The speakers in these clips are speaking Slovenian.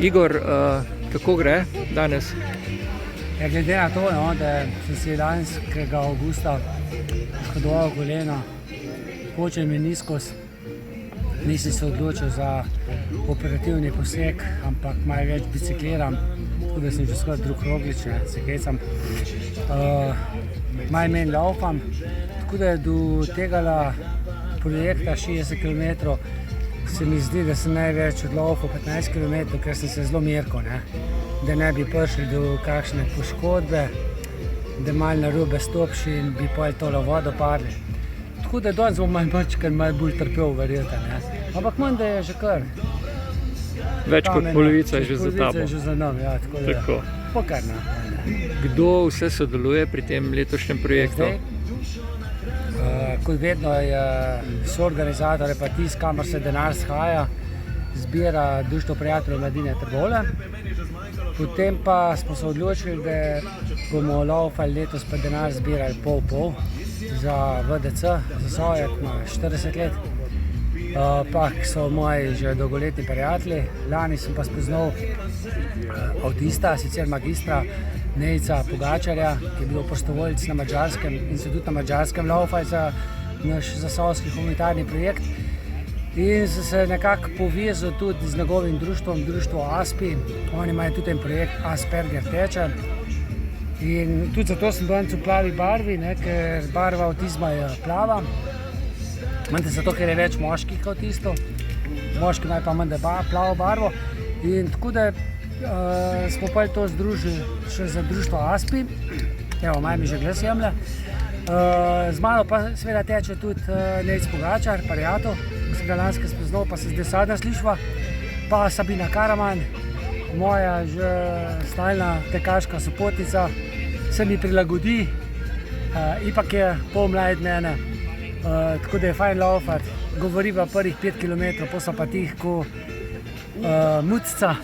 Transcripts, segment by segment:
Igor, kako gre danes? Glede na to, da sem si lanskega avgusta poškodoval koleno, počen meniskus, nisem se odločil za operativni poseg, ampak malo več bicikliram, tako da sem že skoraj drug roglič, se hecam. Malo manj laufam, tako da do tega projekta 60 km se mi zdi, da sem največ odlaufal 15 km, ker sem se zelo merkal, da ne bi prišli do kakšne poškodbe, da malo narobe stopš in bi pol tole vodo padli. Tako da danes bom malo bolj trpel, verjetno. Ampak manj, da je že kar. Več kot polovica je že za tabo. Polovica je že za nami, ja, tako da pokarna. Kdo vse sodeluje pri tem letošnjem projektu? Kot vedno so organizatorji pa tisti, kamor se denar shaja, zbira Društvo prijateljev mladine Trbovlje. Potem pa smo se odločili, da bomo laufali letos pa denar zbirali pol za VDC, za Sovjet, ima 40 let. Pa so moji že dolgoletni prijatelji. Lani sem pa spoznal avtista, sicer magistra Nejca Pogačarja, ki je bil prostovoljec na Madžarskem in se tudi na Madžarskem laufal za naš zasavski humanitarni projekt. In sem se nekako povezal tudi z njegovim društvom, društvo ASPI. Oni imajo tudi en projekt Asperger teče. In tudi zato sem danes v plavi barvi, ker barva avtizma je plava. Mende zato, ker je več moških avtistov. Moški imajo pa mende plavo barvo. In tako da smo pa to združili še za društvo ASPI. Evo, maj mi že glas jemlje. Z mano pa seveda teče tudi Nejc Pogačar, prijatelj, ko sem ga lanske spoznal, pa se zdaj sadna slišva. Pa Sabina Karaman, moja že stalna tekaška sopotnica, se mi prilagodi, ipak je pol mlajši mene, tako da je fajn laufati. Govoriva prvih 5 km, pa so pa tih ko mucca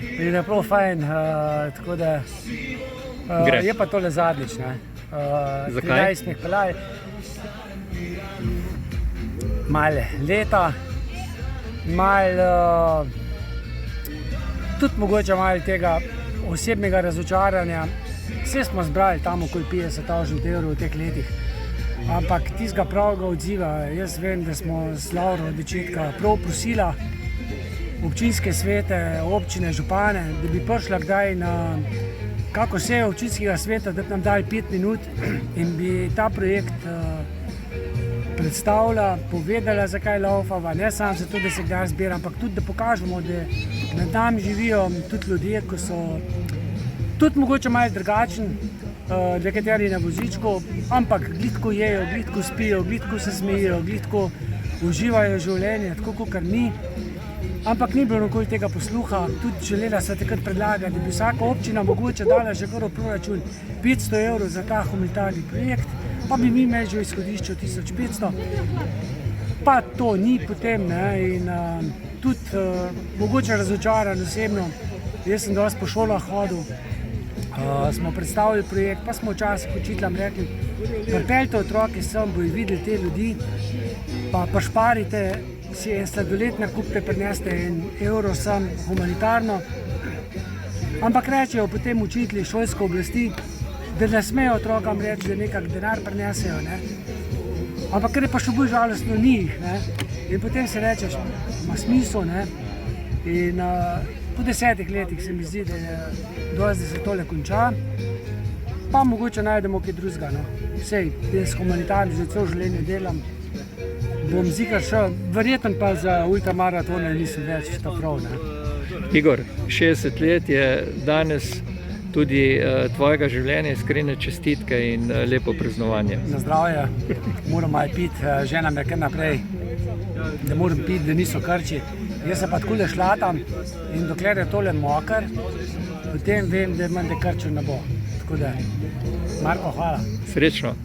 in je prav fajn, tako da je pa tole zadnjič. Zakaj? 13 mih pelaj, malo leta, malo tudi mogoče malo tega osebnega razočaranja. Vse smo zbrali tam okoli 50.000 € v teh letih, ampak tistega pravega odziva, jaz vem, da smo z Lauro od začetka prav prosila občinske svete, občine, župane, da bi prišla kdaj na kako sejo občinskega sveta, da bi nam dali 5 minut in bi ta projekt predstavila, povedala, zakaj laufava, ne samo zato, da se kdaj zbira, ampak tudi, da pokažemo, da med nami živijo tudi ljudje, ko so tudi mogoče malo drugačni, nekateri na vozičku, ampak glitko jejo, glitko spijo, glitko se smejijo, glitko uživajo življenje, tako kot mi. Ampak ni bilo nikoli tega posluha, tudi želela se takrat predlagati, da bi vsaka občina mogoče dala že kar v proračun 500 € za ta humanitarni projekt, pa bi mi imeli že v izhodišču 1500. Pa to ni potem, in tudi mogoče razočaran osebno. Jaz sem dosti po šolah hodil, smo predstavili projekt, pa smo včasih učiteljem rekli, pripeljite otroke sem, bojo videli te ljudi, pa šparite, si en sladoled nakupite, prineste €1 sem humanitarno. Ampak rečejo potem učitelji, šolske oblasti, da ne smejo otrokam reči, da nekak denar prinesejo. Ampak ker je pa še bolj žalostno njih. In potem se rečeš, ima smisel. In po 10 letih se mi zdi, da je dosti, da se tole konča. Pa mogoče najdemo kaj drugega. Sej, jaz humanitarno že celo življenje delam. Bom zikar šel, verjetno pa za ultramaratone nisem več to prav. Igor, 60 let je danes tudi tvojega življenja, iskrene čestitke in lepo praznovanje. Na zdravje, moram malo piti, žena me kar naprej, da moram piti, da niso krči. Jaz se pa takole šlatam in dokler je tole mokr, potem vem, da mende krčev ne bo. Tako da, Marko, hvala. Srečno.